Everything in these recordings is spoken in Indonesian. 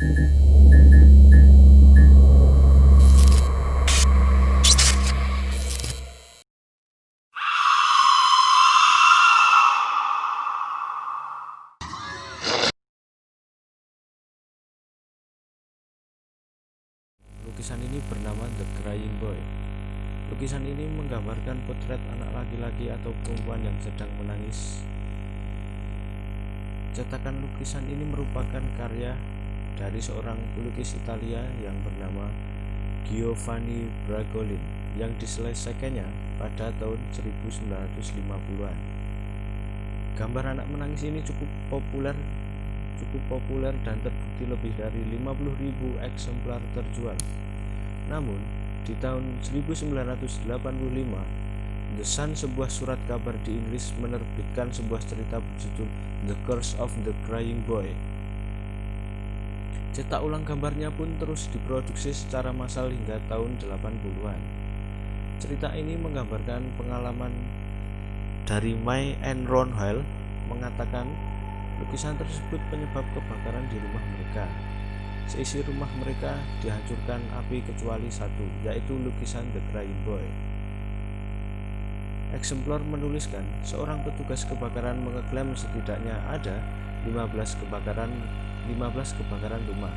Lukisan ini bernama The Crying Boy. Lukisan ini menggambarkan potret anak laki-laki atau perempuan yang sedang menangis. Cetakan lukisan ini merupakan karya dari seorang pelukis Italia yang bernama Giovanni Bragolin yang diselesaikannya pada tahun 1950-an. Gambar anak menangis ini cukup populer dan terbukti lebih dari 50.000 eksemplar terjual. Namun, di tahun 1985, The Sun, sebuah surat kabar di Inggris, menerbitkan sebuah cerita berjudul The Curse of the Crying Boy. Cetak ulang gambarnya pun terus diproduksi secara massal hingga tahun 80-an. Cerita ini menggambarkan pengalaman dari May and Ron Hale, mengatakan lukisan tersebut penyebab kebakaran di rumah mereka. Seisi rumah mereka dihancurkan api kecuali satu, yaitu lukisan The Crying Boy. Eksemplar menuliskan, seorang petugas kebakaran mengeklaim setidaknya ada 15 kebakaran rumah,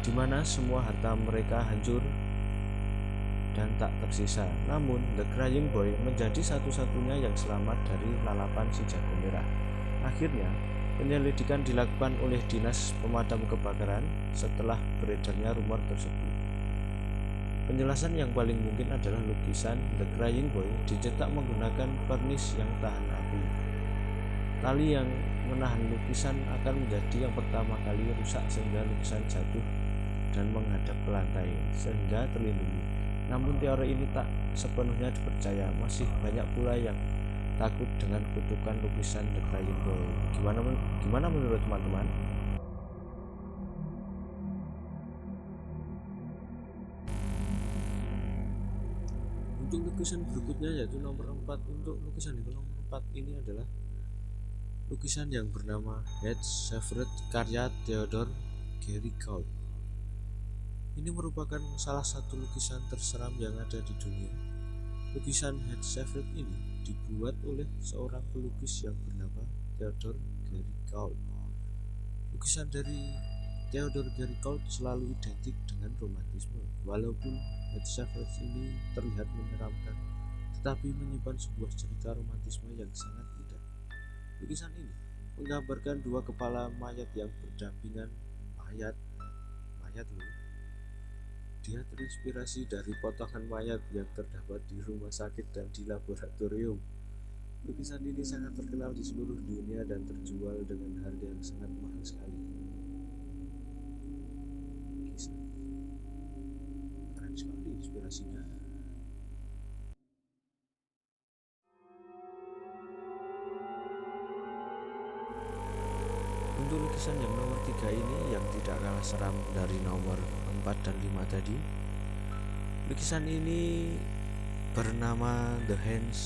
di mana semua harta mereka hancur dan tak tersisa. Namun, The Crying Boy menjadi satu-satunya yang selamat dari lalapan si jago merah. Akhirnya, penyelidikan dilakukan oleh Dinas Pemadam Kebakaran setelah beredarnya rumor tersebut. Penjelasan yang paling mungkin adalah lukisan The Crying Boy dicetak menggunakan vernis yang tahan api. Tali yang menahan lukisan akan menjadi yang pertama kali rusak sehingga lukisan jatuh dan menghadap ke lantai sehingga terlindungi. Namun teori ini tak sepenuhnya dipercaya, masih banyak pula yang takut dengan kutukan lukisan The Crying Boy. Gimana menurut teman-teman? Untuk lukisan berikutnya yaitu nomor 4. Untuk lukisan yang nomor 4 ini adalah lukisan yang bernama Head Shaved karya Theodore Géricault. Ini merupakan salah satu lukisan terseram yang ada di dunia. Lukisan Head Shaved ini dibuat oleh seorang pelukis yang bernama Theodore Géricault. Lukisan dari Theodore Géricault selalu identik dengan romantisme. Walaupun Head Shaved ini terlihat menyeramkan, tetapi menyimpan sebuah cerita romantisme yang sangat indah. Lukisan ini menggambarkan dua kepala mayat yang berdampingan. Mayat loh. Dia terinspirasi dari potongan mayat yang terdapat di rumah sakit dan di laboratorium. Lukisan ini sangat terkenal di seluruh dunia dan terjual dengan harga yang sangat mahal sekali. Keren sekali inspirasinya. Untuk lukisan yang nomor 3 ini yang tidak kalah seram dari nomor 4 dan 5 tadi. Lukisan ini bernama The Hands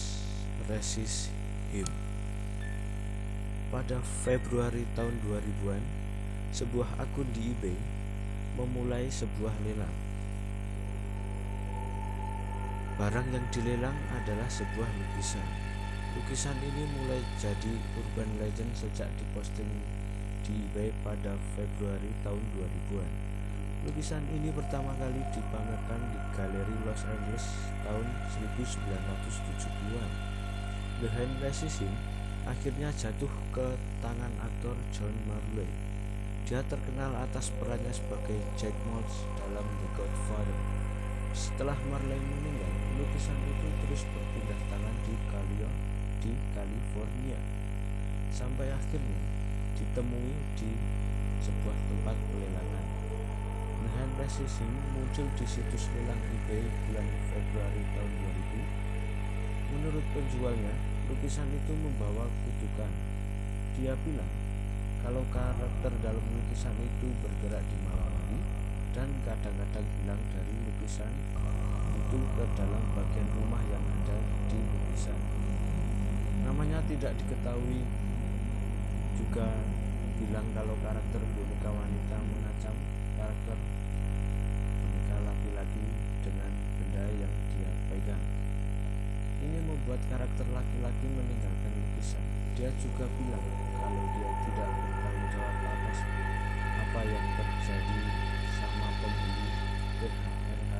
Resist Him. Pada Februari tahun 2000-an, sebuah akun di eBay memulai sebuah lelang. Barang yang dilelang adalah sebuah lukisan. Lukisan ini mulai jadi urban legend sejak diposting di eBay pada Februari tahun 2000-an. Lukisan ini pertama kali dipamerkan di galeri Los Angeles tahun 1970-an. The Hand Resist Him akhirnya jatuh ke tangan aktor John Marley. Dia terkenal atas perannya sebagai Jack Moss dalam The Godfather. Setelah Marley meninggal, lukisan itu terus berpindah tangan di California sampai akhirnya ditemui di sebuah tempat pelelangan. The Hand Resist Him muncul di situs lelang eBay bulan Februari tahun 2000. Menurut penjualnya, lukisan itu membawa kutukan. Dia bilang kalau karakter dalam lukisan itu bergerak di malam hari dan kadang-kadang hilang dari lukisan itu ke dalam bagian rumah yang ada di lukisan. Namanya tidak diketahui. Juga bilang kalau karakter boneka wanita mengatakan membuat karakter laki-laki meninggalkan lukisan. Dia juga bilang kalau dia tidak bertanggung jawab atas apa yang terjadi sama pembeli THRH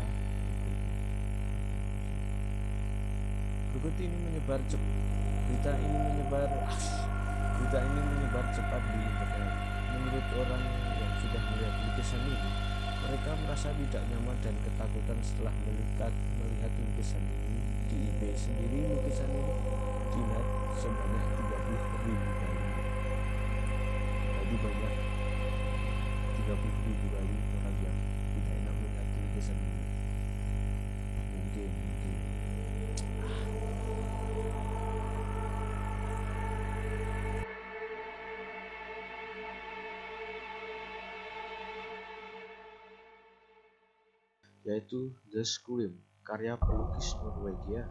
berikut ini menyebar berita ini menyebar cepat di internet. Menurut orang yang sudah melihat lukisan ini, mereka merasa tidak nyaman dan ketakutan setelah melihat lukisan ini. Di eBay sendiri lukisan ini dilihat sebanyak 30.000 kali. Jadi banyak 30.000 kali orang yang tidak enak melihat lukisan ini. Mungkin yaitu The Scream, karya pelukis Norwegia.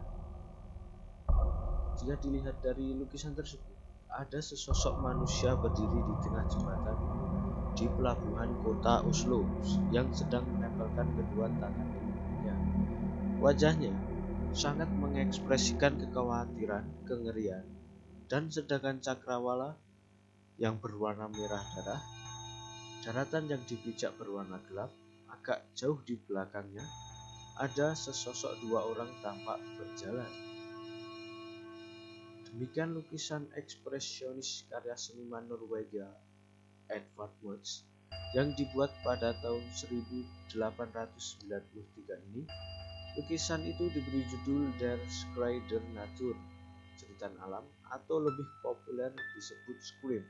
Jika dilihat dari lukisan tersebut, ada sesosok manusia berdiri di tengah jembatan di pelabuhan kota Oslo yang sedang menempelkan kedua tangan di punggungnya. Wajahnya sangat mengekspresikan kekhawatiran, kengerian, dan sedangkan cakrawala yang berwarna merah darah, daratan yang dipijak berwarna gelap. Agak jauh di belakangnya ada sesosok dua orang tampak berjalan. Demikian lukisan ekspresionis karya seniman Norwegia Edvard Munch yang dibuat pada tahun 1893 ini. Lukisan itu diberi judul Der Skreider Natur, cerita alam, atau lebih populer disebut Scream.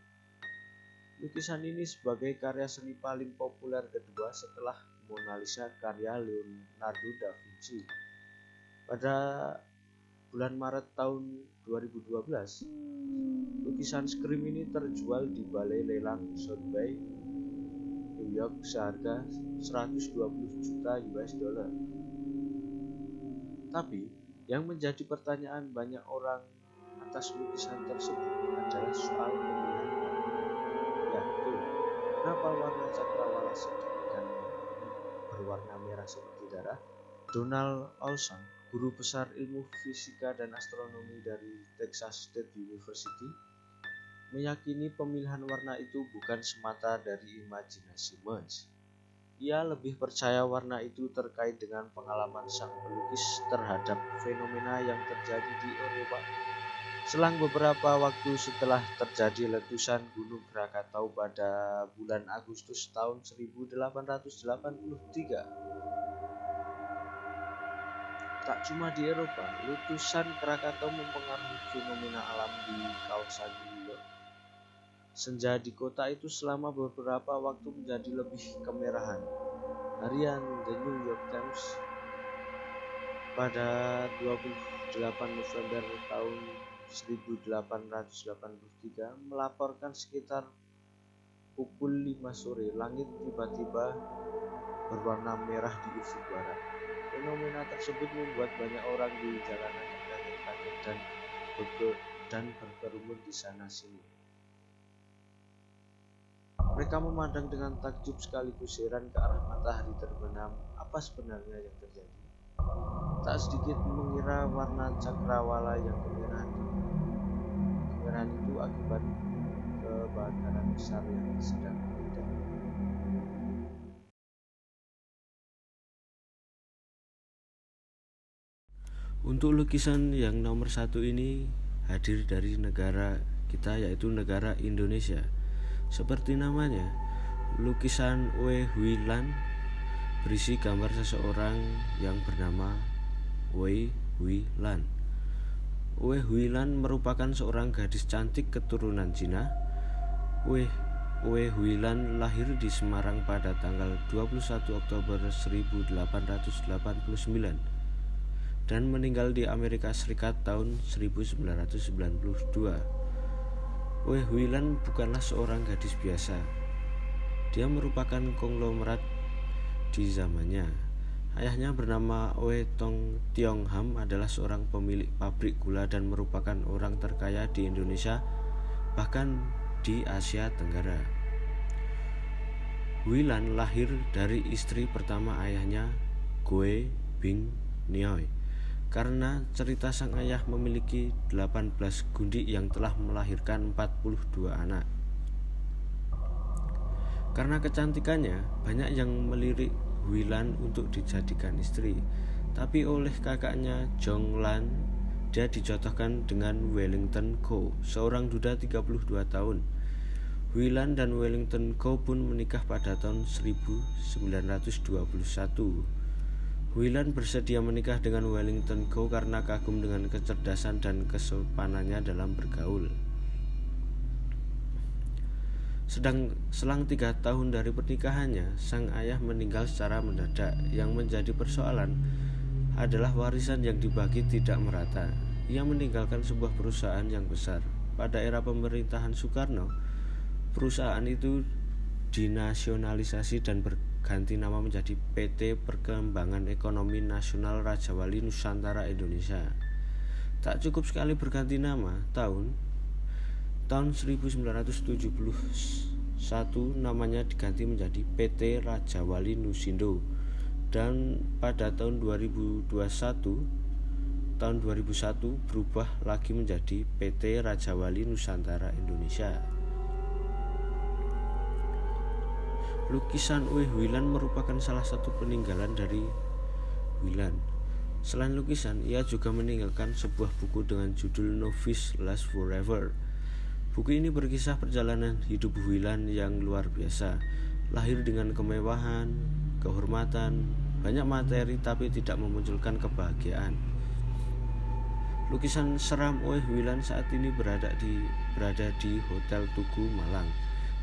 Lukisan ini sebagai karya seni paling populer kedua setelah Mona Lisa karya Leonardo da Vinci. Pada bulan Maret tahun 2012, lukisan Scream ini terjual di balai lelang Sotheby's, New York seharga 120 juta US dollar. Tapi, yang menjadi pertanyaan banyak orang atas lukisan tersebut adalah soal pemilihan warna. Ya betul, kenapa warna cakrawala sedang berwarna merah seperti darah? Donald Olson, guru besar ilmu fisika dan astronomi dari Texas State University, meyakini pemilihan warna itu bukan semata dari imajinasi Munch. Ia lebih percaya warna itu terkait dengan pengalaman sang pelukis terhadap fenomena yang terjadi di Eropa. Selang beberapa waktu setelah terjadi letusan Gunung Krakatau pada bulan Agustus tahun 1883. Tak cuma di Eropa, letusan Krakatau mempengaruhi fenomena alam di kawasan New York. Senja di kota itu selama beberapa waktu menjadi lebih kemerahan. Harian The New York Times pada 28 November tahun 1883 melaporkan sekitar pukul 5 sore langit tiba-tiba berwarna merah di ufuk barat. Fenomena tersebut membuat banyak orang di jalanan terkaget-kaget dan berkerumun di sana sini. Mereka memandang dengan takjub sekaligus heran ke arah matahari terbenam. Apa sebenarnya yang terjadi? Tak sedikit mengira warna cakrawala yang kemerahan itu akibat kebakaran besar yang sedang meledak. Untuk lukisan yang nomor 1 ini hadir dari negara kita, yaitu negara Indonesia. Seperti namanya, lukisan Wei Hui Lan berisi gambar seseorang yang bernama Wei Hui Lan. Wei Hui Lan merupakan seorang gadis cantik keturunan Cina. Wei Hui Lan lahir di Semarang pada tanggal 21 Oktober 1889 dan meninggal di Amerika Serikat tahun 1992. Wei Hui Lan bukanlah seorang gadis biasa. Dia merupakan konglomerat di zamannya. Ayahnya bernama Wei Tong Tiong Ham adalah seorang pemilik pabrik gula dan merupakan orang terkaya di Indonesia, bahkan di Asia Tenggara. Hui Lan lahir dari istri pertama ayahnya, Goe Bing Nioi. karena cerita sang ayah memiliki 18 gundi yang telah melahirkan 42 anak. Karena kecantikannya, banyak yang melirik Huilan untuk dijadikan istri. Tapi oleh kakaknya Zhonglan, dia dijodohkan dengan Wellington Ko, seorang duda 32 tahun. Huilan dan Wellington Ko pun menikah pada tahun 1921. Huilan bersedia menikah dengan Wellington Ko karena kagum dengan kecerdasan dan kesopanannya dalam bergaul. Selang 3 tahun dari pernikahannya, sang ayah meninggal secara mendadak. Yang menjadi persoalan adalah warisan yang dibagi tidak merata. Ia meninggalkan sebuah perusahaan yang besar. Pada era pemerintahan Soekarno, perusahaan itu dinasionalisasi dan berganti nama menjadi PT Perkembangan Ekonomi Nasional Raja Wali Nusantara Indonesia. Tak cukup sekali berganti nama, tahun 1971 namanya diganti menjadi PT Raja Wali Nusindo, dan pada tahun 2001 berubah lagi menjadi PT Raja Wali Nusantara Indonesia. Lukisan Oe Huilan merupakan salah satu peninggalan dari Huilan. Selain lukisan, ia juga meninggalkan sebuah buku dengan judul Novice Lasts Forever. Buku ini berkisah perjalanan hidup Huilan yang luar biasa. Lahir dengan kemewahan, kehormatan, banyak materi tapi tidak memunculkan kebahagiaan. Lukisan seram Oe Huilan saat ini berada di Hotel Tugu Malang.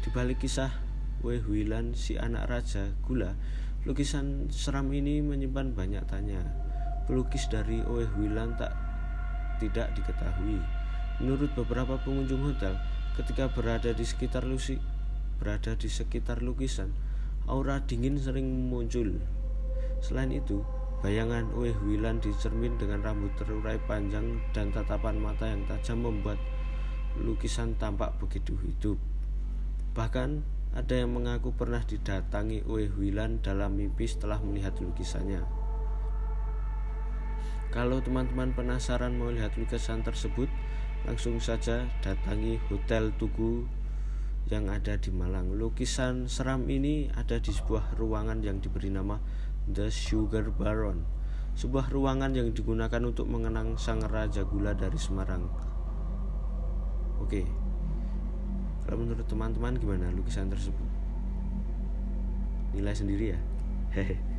Di balik kisah Oe Huilan, si anak raja gula, lukisan seram ini menyimpan banyak tanya. Pelukis dari Oe Huilan tidak diketahui. Menurut beberapa pengunjung hotel, ketika berada di sekitar lukisan, aura dingin sering muncul. Selain itu, bayangan Oe Huilan dicermin dengan rambut terurai panjang dan tatapan mata yang tajam membuat lukisan tampak begitu hidup. Bahkan, ada yang mengaku pernah didatangi Oe Huilan dalam mimpi setelah melihat lukisannya. Kalau teman-teman penasaran mau lihat lukisan tersebut, langsung saja datangi Hotel Tugu yang ada di Malang. Lukisan seram ini ada di sebuah ruangan yang diberi nama The Sugar Baron, sebuah ruangan yang digunakan untuk mengenang sang raja gula dari Semarang. Oke, kalau menurut teman-teman gimana lukisan tersebut? Nilai sendiri ya. Hehe.